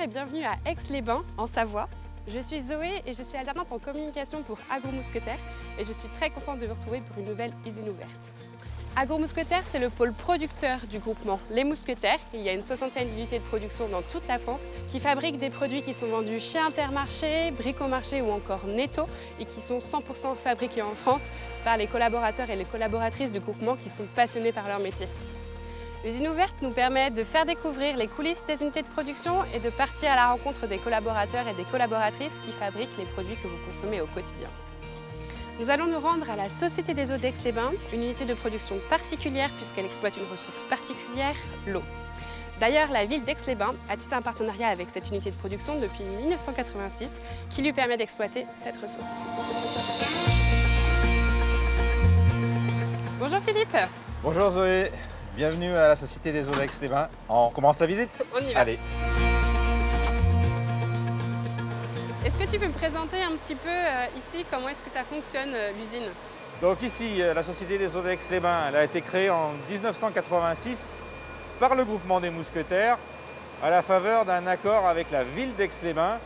et bienvenue à Aix-les-Bains, en Savoie. Je suis Zoé et je suis alternante en communication pour Agro-Mousquetaires et je suis très contente de vous retrouver pour une nouvelle usine ouverte. Agro-Mousquetaires, c'est le pôle producteur du groupement Les Mousquetaires. Il y a une soixantaine d'unités de production dans toute la France qui fabriquent des produits qui sont vendus chez Intermarché, Bricomarché ou encore Netto et qui sont 100% fabriqués en France par les collaborateurs et les collaboratrices du groupement qui sont passionnés par leur métier. L'usine ouverte nous permet de faire découvrir les coulisses des unités de production et de partir à la rencontre des collaborateurs et des collaboratrices qui fabriquent les produits que vous consommez au quotidien. Nous allons nous rendre à la Société des eaux d'Aix-les-Bains, une unité de production particulière puisqu'elle exploite une ressource particulière, l'eau. D'ailleurs, la ville d'Aix-les-Bains a tissé un partenariat avec cette unité de production depuis 1986 qui lui permet d'exploiter cette ressource. Bonjour Philippe. Bonjour Zoé, bienvenue à la Société des eaux d'Aix-les-Bains. On commence la visite? On y va. Allez. Est-ce que tu peux me présenter un petit peu ici comment est-ce que ça fonctionne l'usine? Donc ici, la Société des eaux d'Aix-les-Bains, elle a été créée en 1986 par le groupement des Mousquetaires à la faveur d'un accord avec la ville d'Aix-les-Bains.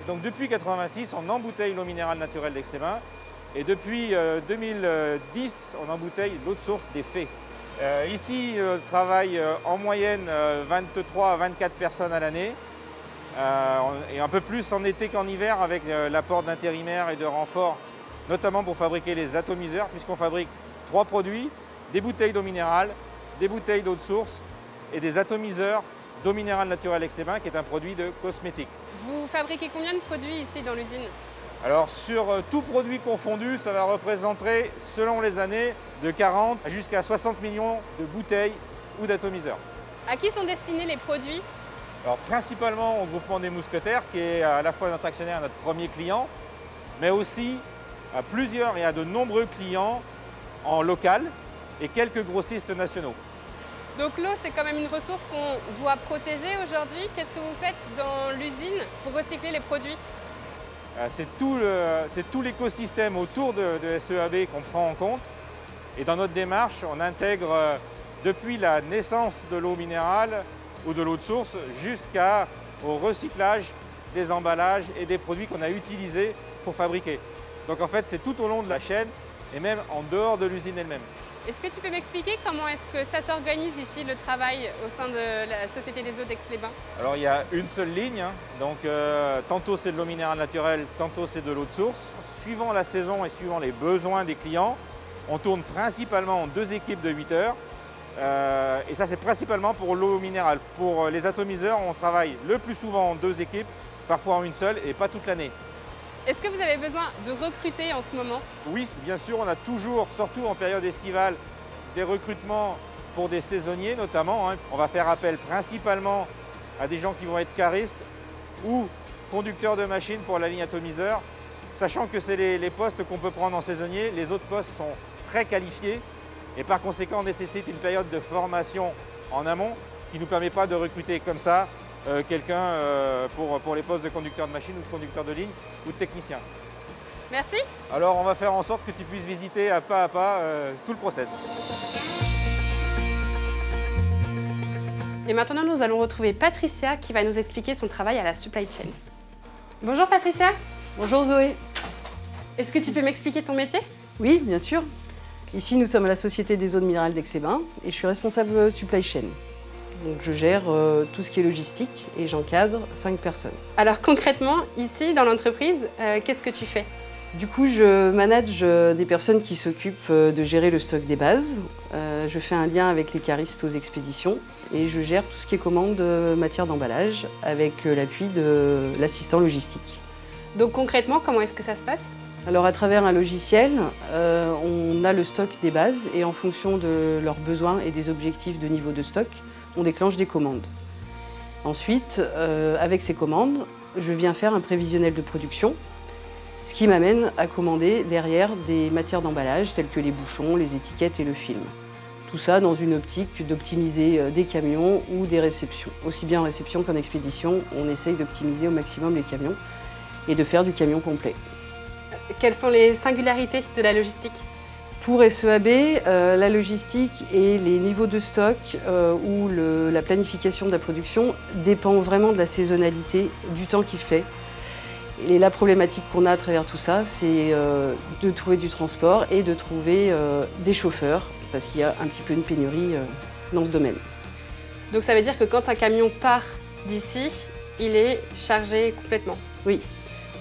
Donc depuis 1986, on embouteille l'eau minérale naturelle d'Aix-les-Bains et depuis 2010, on embouteille l'eau de source des Fées. Ici, travaillent en moyenne 23 à 24 personnes à l'année. Et un peu plus en été qu'en hiver avec l'apport d'intérimaires et de renforts, notamment pour fabriquer les atomiseurs, puisqu'on fabrique 3 produits, des bouteilles d'eau minérale, des bouteilles d'eau de source et des atomiseurs d'eau minérale naturelle Aix-les-Bains, qui est un produit de cosmétique. Vous fabriquez combien de produits ici dans l'usine? Alors sur tout produit confondu, ça va représenter, selon les années, de 40 jusqu'à 60 millions de bouteilles ou d'atomiseurs. À qui sont destinés les produits? Alors principalement au groupement des Mousquetaires, qui est à la fois notre actionnaire et notre premier client, mais aussi à plusieurs et à de nombreux clients en local et quelques grossistes nationaux. Donc l'eau, c'est quand même une ressource qu'on doit protéger aujourd'hui. Qu'est-ce que vous faites dans l'usine pour recycler les produits? C'est tout l'écosystème autour de SEAB qu'on prend en compte. Et dans notre démarche, on intègre depuis la naissance de l'eau minérale ou de l'eau de source jusqu'au recyclage des emballages et des produits qu'on a utilisés pour fabriquer. Donc en fait, c'est tout au long de la chaîne et même en dehors de l'usine elle-même. Est-ce que tu peux m'expliquer comment est-ce que ça s'organise ici, le travail au sein de la Société des eaux d'Aix-les-Bains? Alors il y a une seule ligne, donc tantôt c'est de l'eau minérale naturelle, tantôt c'est de l'eau de source. Suivant la saison et suivant les besoins des clients, on tourne principalement en 2 équipes de 8 heures. Et ça c'est principalement pour l'eau minérale. Pour les atomiseurs, on travaille le plus souvent en 2 équipes, parfois en une seule et pas toute l'année. Est-ce que vous avez besoin de recruter en ce moment? Oui, bien sûr, on a toujours, surtout en période estivale, des recrutements pour des saisonniers notamment. On va faire appel principalement à des gens qui vont être caristes ou conducteurs de machines pour la ligne atomiseur, sachant que c'est les postes qu'on peut prendre en saisonnier. Les autres postes sont très qualifiés et par conséquent nécessitent une période de formation en amont qui ne nous permet pas de recruter comme ça quelqu'un pour les postes de conducteur de machine ou de conducteur de ligne ou de technicien. Merci. Alors on va faire en sorte que tu puisses visiter à pas tout le process. Et maintenant nous allons retrouver Patricia qui va nous expliquer son travail à la supply chain. Bonjour Patricia. Bonjour Zoé. Est-ce que tu peux m'expliquer ton métier? Oui, bien sûr. Ici, nous sommes à la Société des eaux minérales d'Aix-les-Bains et je suis responsable supply chain. Donc, je gère tout ce qui est logistique et j'encadre 5 personnes. Alors concrètement, ici dans l'entreprise, qu'est-ce que tu fais? Du coup, je manage des personnes qui s'occupent de gérer le stock des bases. Je fais un lien avec les caristes aux expéditions et je gère tout ce qui est commande de matière d'emballage avec l'appui de l'assistant logistique. Donc concrètement, comment est-ce que ça se passe? Alors à travers un logiciel, on a le stock des bases et en fonction de leurs besoins et des objectifs de niveau de stock, on déclenche des commandes. Ensuite, avec ces commandes, je viens faire un prévisionnel de production, ce qui m'amène à commander derrière des matières d'emballage telles que les bouchons, les étiquettes et le film. Tout ça dans une optique d'optimiser des camions ou des réceptions. Aussi bien en réception qu'en expédition, on essaye d'optimiser au maximum les camions et de faire du camion complet. Quelles sont les singularités de la logistique? Pour SEAB, la logistique et les niveaux de stock ou la planification de la production dépend vraiment de la saisonnalité, du temps qu'il fait. Et la problématique qu'on a à travers tout ça, c'est de trouver du transport et de trouver des chauffeurs, parce qu'il y a un petit peu une pénurie dans ce domaine. Donc ça veut dire que quand un camion part d'ici, il est chargé complètement? Oui.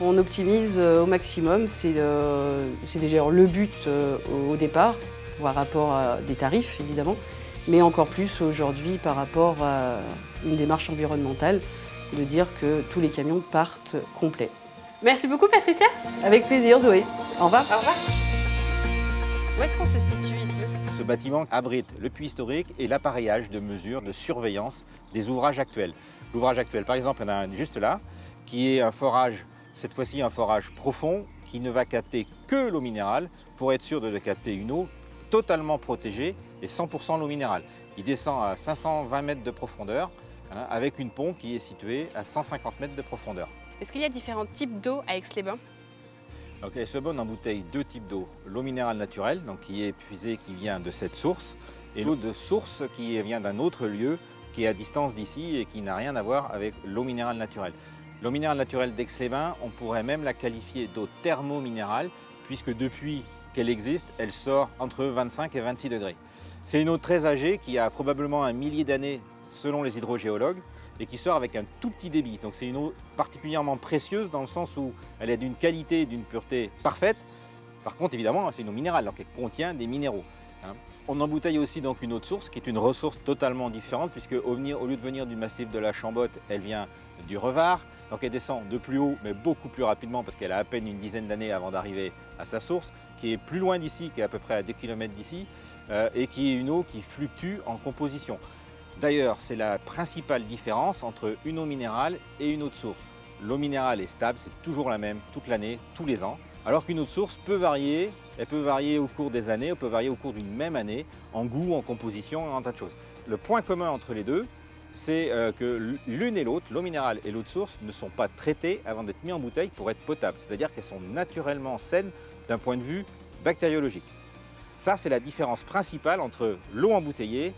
On optimise au maximum, c'est déjà le but au départ, par rapport à des tarifs évidemment, mais encore plus aujourd'hui par rapport à une démarche environnementale, de dire que tous les camions partent complets. Merci beaucoup Patricia. Avec plaisir Zoé. Au revoir. Au revoir. Où est-ce qu'on se situe ici? Ce bâtiment abrite le puits historique et l'appareillage de mesure de surveillance des ouvrages actuels. L'ouvrage actuel, par exemple, il y en a un juste là, qui est un forage. Cette fois-ci, un forage profond qui ne va capter que l'eau minérale pour être sûr de capter une eau totalement protégée et 100% l'eau minérale. Il descend à 520 mètres de profondeur avec une pompe qui est située à 150 mètres de profondeur. Est-ce qu'il y a différents types d'eau à Aix-les-Bains? Donc, SEAB embouteille deux types d'eau. L'eau minérale naturelle, donc, qui est puisée, qui vient de cette source, et l'eau de source qui vient d'un autre lieu qui est à distance d'ici et qui n'a rien à voir avec l'eau minérale naturelle. L'eau minérale naturelle d'Aix-les-Bains, on pourrait même la qualifier d'eau thermo-minérale, puisque depuis qu'elle existe, elle sort entre 25 et 26 degrés. C'est une eau très âgée qui a probablement 1 millier d'années selon les hydrogéologues et qui sort avec un tout petit débit. Donc c'est une eau particulièrement précieuse dans le sens où elle est d'une qualité et d'une pureté parfaite. Par contre, évidemment, c'est une eau minérale, donc elle contient des minéraux. On embouteille aussi donc une autre source qui est une ressource totalement différente, puisque au lieu de venir du massif de la Chambotte, elle vient du Revard. Donc elle descend de plus haut, mais beaucoup plus rapidement, parce qu'elle a à peine une dizaine d'années avant d'arriver à sa source, qui est plus loin d'ici, qui est à peu près à 2 km d'ici, et qui est une eau qui fluctue en composition. D'ailleurs, c'est la principale différence entre une eau minérale et une autre source. L'eau minérale est stable, c'est toujours la même toute l'année, tous les ans, alors qu'une autre source peut varier. Elle peut varier au cours des années, elle peut varier au cours d'une même année, en goût, en composition, en tas de choses. Le point commun entre les deux, c'est que l'une et l'autre, l'eau minérale et l'eau de source, ne sont pas traitées avant d'être mises en bouteille pour être potables. C'est-à-dire qu'elles sont naturellement saines d'un point de vue bactériologique. Ça, c'est la différence principale entre l'eau embouteillée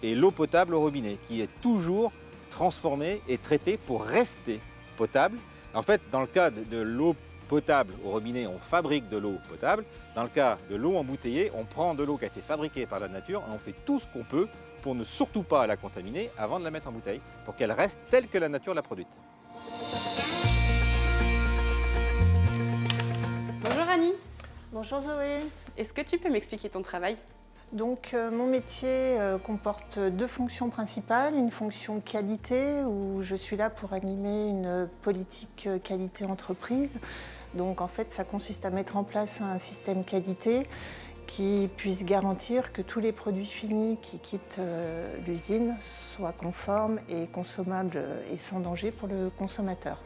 et l'eau potable au robinet, qui est toujours transformée et traitée pour rester potable. En fait, dans le cas de l'eau potable au robinet, on fabrique de l'eau potable. Dans le cas de l'eau embouteillée, on prend de l'eau qui a été fabriquée par la nature et on fait tout ce qu'on peut pour ne surtout pas la contaminer avant de la mettre en bouteille, pour qu'elle reste telle que la nature l'a produite. Bonjour Annie. Bonjour Zoé. Est-ce que tu peux m'expliquer ton travail? Donc mon métier comporte deux fonctions principales. Une fonction qualité où je suis là pour animer une politique qualité entreprise. Donc en fait ça consiste à mettre en place un système qualité qui puisse garantir que tous les produits finis qui quittent l'usine soient conformes et consommables et sans danger pour le consommateur.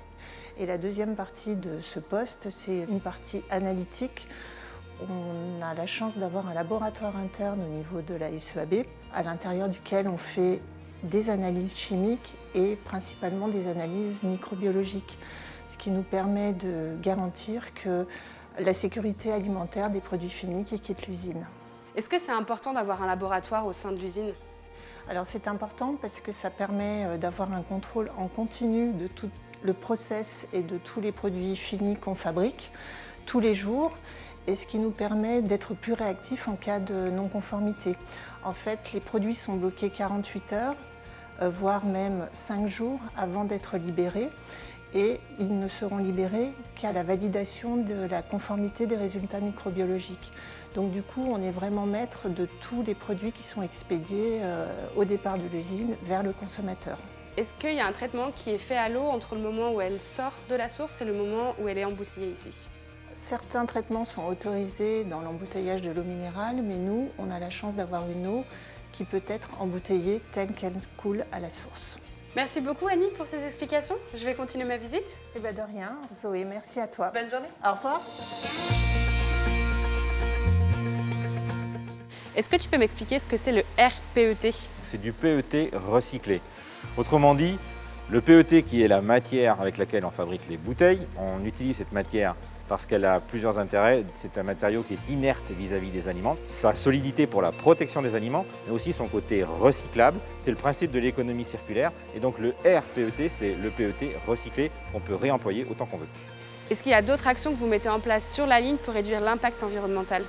Et la deuxième partie de ce poste, c'est une partie analytique. On a la chance d'avoir un laboratoire interne au niveau de la SEAB, à l'intérieur duquel on fait des analyses chimiques et principalement des analyses microbiologiques, ce qui nous permet de garantir que la sécurité alimentaire des produits finis qui quittent l'usine. Est-ce que c'est important d'avoir un laboratoire au sein de l'usine? Alors c'est important parce que ça permet d'avoir un contrôle en continu de tout le process et de tous les produits finis qu'on fabrique tous les jours, et ce qui nous permet d'être plus réactifs en cas de non-conformité. En fait, les produits sont bloqués 48 heures, voire même 5 jours avant d'être libérés, et ils ne seront libérés qu'à la validation de la conformité des résultats microbiologiques. Donc du coup, on est vraiment maître de tous les produits qui sont expédiés au départ de l'usine vers le consommateur. Est-ce qu'il y a un traitement qui est fait à l'eau entre le moment où elle sort de la source et le moment où elle est embouteillée ici? Certains traitements sont autorisés dans l'embouteillage de l'eau minérale, mais nous, on a la chance d'avoir une eau qui peut être embouteillée telle qu'elle coule à la source. Merci beaucoup Annie pour ces explications. Je vais continuer ma visite. Eh bien de rien, Zoé, merci à toi. Bonne journée. Au revoir. Est-ce que tu peux m'expliquer ce que c'est le RPET? C'est du PET recyclé. Autrement dit, Le PET qui est la matière avec laquelle on fabrique les bouteilles, on utilise cette matière parce qu'elle a plusieurs intérêts. C'est un matériau qui est inerte vis-à-vis des aliments. Sa solidité pour la protection des aliments, mais aussi son côté recyclable. C'est le principe de l'économie circulaire. Et donc le RPET, c'est le PET recyclé qu'on peut réemployer autant qu'on veut. Est-ce qu'il y a d'autres actions que vous mettez en place sur la ligne pour réduire l'impact environnemental?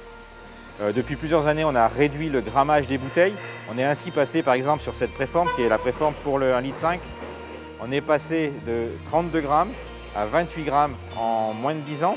Depuis plusieurs années, on a réduit le grammage des bouteilles. On est ainsi passé par exemple sur cette préforme qui est la préforme pour le 1,5 litre. On est passé de 32 grammes à 28 grammes en moins de 10 ans.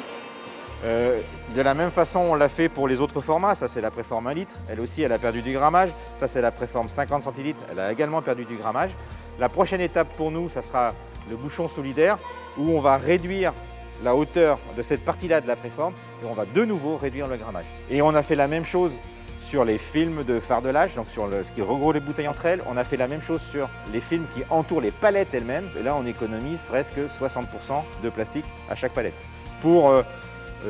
De la même façon, on l'a fait pour les autres formats. Ça, c'est la préforme 1 litre. Elle aussi, elle a perdu du grammage. Ça, c'est la préforme 50 centilitres. Elle a également perdu du grammage. La prochaine étape pour nous, ça sera le bouchon solidaire où on va réduire la hauteur de cette partie-là de la préforme et on va de nouveau réduire le grammage. Et on a fait la même chose sur les films de fardelage, donc sur ce qui regroupe les bouteilles entre elles. On a fait la même chose sur les films qui entourent les palettes elles-mêmes. Et là, on économise presque 60% de plastique à chaque palette. Pour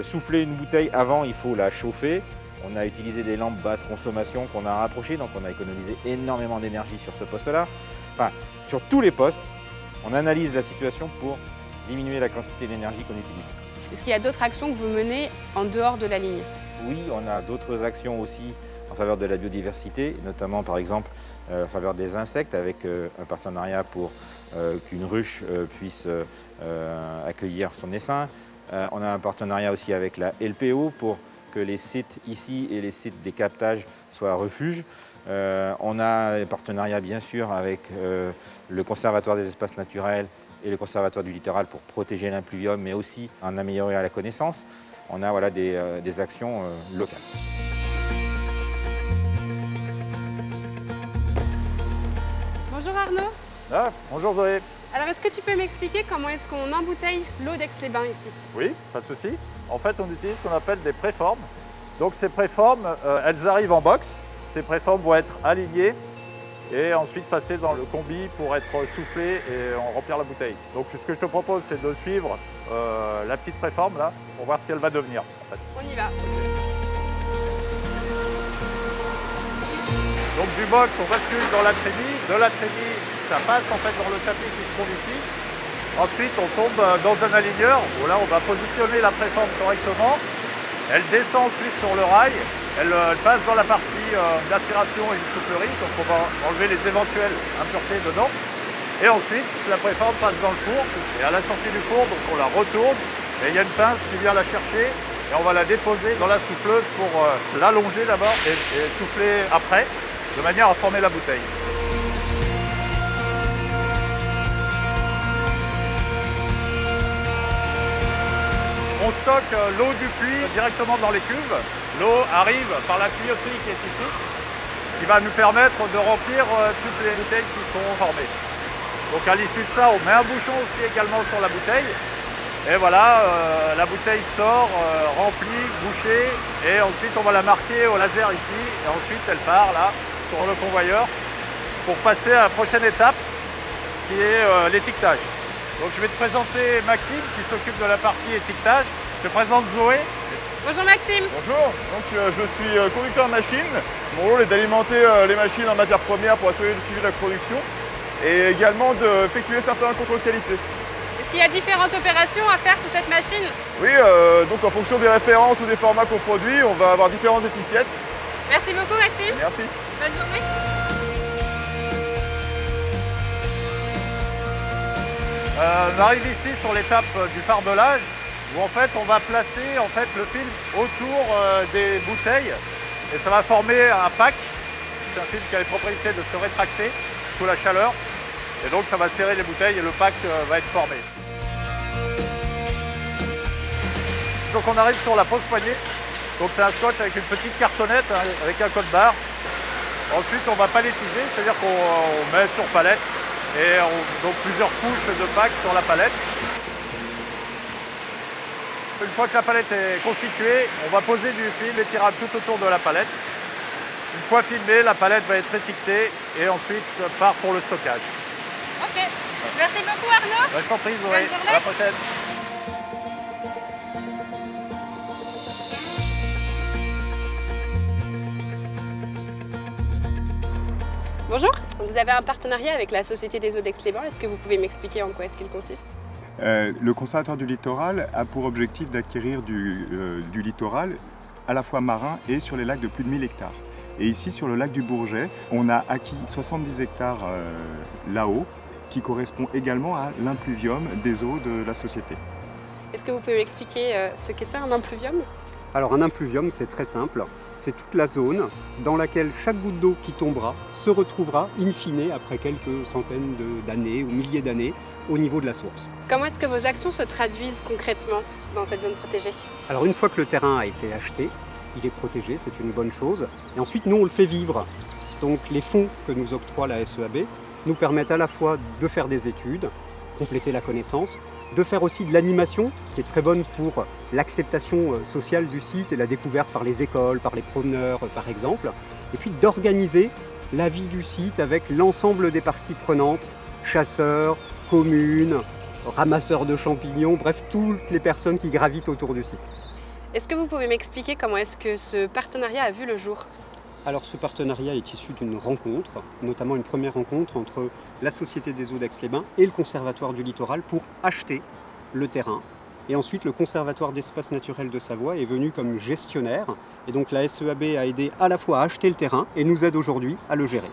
souffler une bouteille avant, il faut la chauffer. On a utilisé des lampes basse consommation qu'on a rapprochées, donc on a économisé énormément d'énergie sur ce poste-là. Enfin, sur tous les postes, on analyse la situation pour diminuer la quantité d'énergie qu'on utilise. Est-ce qu'il y a d'autres actions que vous menez en dehors de la ligne? Oui, on a d'autres actions aussi en faveur de la biodiversité, notamment par exemple en faveur des insectes avec un partenariat pour qu'une ruche puisse accueillir son essaim. On a un partenariat aussi avec la LPO pour que les sites ici et les sites des captages soient refuges. On a un partenariat bien sûr avec le Conservatoire des espaces naturels et le Conservatoire du littoral pour protéger l'impluvium, mais aussi en améliorer la connaissance. On a voilà, des actions locales. Bonjour Arnaud. Ah, bonjour Zoé. Alors est-ce que tu peux m'expliquer comment est-ce qu'on embouteille l'eau d'Aix-les-Bains ici? Oui, pas de souci. En fait, on utilise ce qu'on appelle des préformes. Donc ces préformes, elles arrivent en box. Ces préformes vont être alignées et ensuite passer dans le combi pour être soufflées et on remplir la bouteille. Donc ce que je te propose, c'est de suivre la petite préforme là pour voir ce qu'elle va devenir. En fait. On y va. Donc du box, on bascule dans la trémie. De la trémie, ça passe en fait dans le tapis qui se trouve ici. Ensuite, on tombe dans un aligneur où là, on va positionner la préforme correctement. Elle descend ensuite sur le rail. Elle passe dans la partie d'aspiration et de soufflerie, donc on va enlever les éventuelles impuretés dedans. Et ensuite, la préforme passe dans le four. Et à la sortie du four, donc on la retourne. Et il y a une pince qui vient la chercher. Et on va la déposer dans la souffleuse pour l'allonger d'abord et souffler après, de manière à former la bouteille. On stocke l'eau du puits directement dans les cuves. L'eau arrive par la tuyauterie qui est ici, qui va nous permettre de remplir toutes les bouteilles qui sont formées. Donc à l'issue de ça, on met un bouchon aussi également sur la bouteille. Et voilà, la bouteille sort, remplie, bouchée. Et ensuite, on va la marquer au laser ici. Et ensuite, elle part là, sur le convoyeur, pour passer à la prochaine étape, qui est l'étiquetage. Donc je vais te présenter Maxime qui s'occupe de la partie étiquetage. Je te présente Zoé. Bonjour Maxime. Bonjour, donc je suis conducteur machine. Mon rôle est d'alimenter les machines en matières premières pour assurer le suivi de la production et également d'effectuer certains contrôles qualité. Est-ce qu'il y a différentes opérations à faire sur cette machine? Oui, donc en fonction des références ou des formats qu'on produit, on va avoir différentes étiquettes. Merci beaucoup Maxime. Merci. Bonne journée. On arrive ici sur l'étape du farbelage où en fait on va placer le film autour des bouteilles et ça va former un pack. C'est un film qui a les propriétés de se rétracter sous la chaleur et donc ça va serrer les bouteilles et le pack va être formé. Donc on arrive sur la pose poignée. Donc c'est un scotch avec une petite cartonnette avec un code-barre. Ensuite on va palettiser, c'est-à-dire qu'on met sur palette et donc plusieurs couches de pack sur la palette. Une fois que la palette est constituée, on va poser du film étirable tout autour de la palette. Une fois filmée, la palette va être étiquetée et ensuite part pour le stockage. Ok, merci beaucoup Arnaud. Je t'en prie, Zoé. Bonne journée. À la prochaine. Bonjour. vous avez un partenariat avec la Société des eaux d'Aix-les-Bains. Est-ce que vous pouvez m'expliquer en quoi est-ce qu'il consiste? Le Conservatoire du littoral a pour objectif d'acquérir du littoral à la fois marin et sur les lacs de plus de 1000 hectares. Et ici, sur le lac du Bourget, on a acquis 70 hectares là-haut, qui correspond également à l'impluvium des eaux de la société. Est-ce que vous pouvez m'expliquer ce qu'est ça, un impluvium? Alors un impluvium, c'est très simple. C'est toute la zone dans laquelle chaque goutte d'eau qui tombera se retrouvera in fine après quelques centaines d'années ou milliers d'années au niveau de la source. Comment est-ce que vos actions se traduisent concrètement dans cette zone protégée? Alors une fois que le terrain a été acheté, il est protégé, c'est une bonne chose. Et ensuite, nous, on le fait vivre. Donc les fonds que nous octroie la SEAB nous permettent à la fois de faire des études, compléter la connaissance, de faire aussi de l'animation, qui est très bonne pour l'acceptation sociale du site et la découverte par les écoles, par les promeneurs par exemple, et puis d'organiser la vie du site avec l'ensemble des parties prenantes, chasseurs, communes, ramasseurs de champignons, bref, toutes les personnes qui gravitent autour du site. Est-ce que vous pouvez m'expliquer comment est-ce que ce partenariat a vu le jour? Alors ce partenariat est issu d'une rencontre, notamment une première rencontre entre la Société des eaux d'Aix-les-Bains et le Conservatoire du littoral pour acheter le terrain. Et ensuite le Conservatoire d'espaces naturels de Savoie est venu comme gestionnaire. Et donc la SEAB a aidé à la fois à acheter le terrain et nous aide aujourd'hui à le gérer.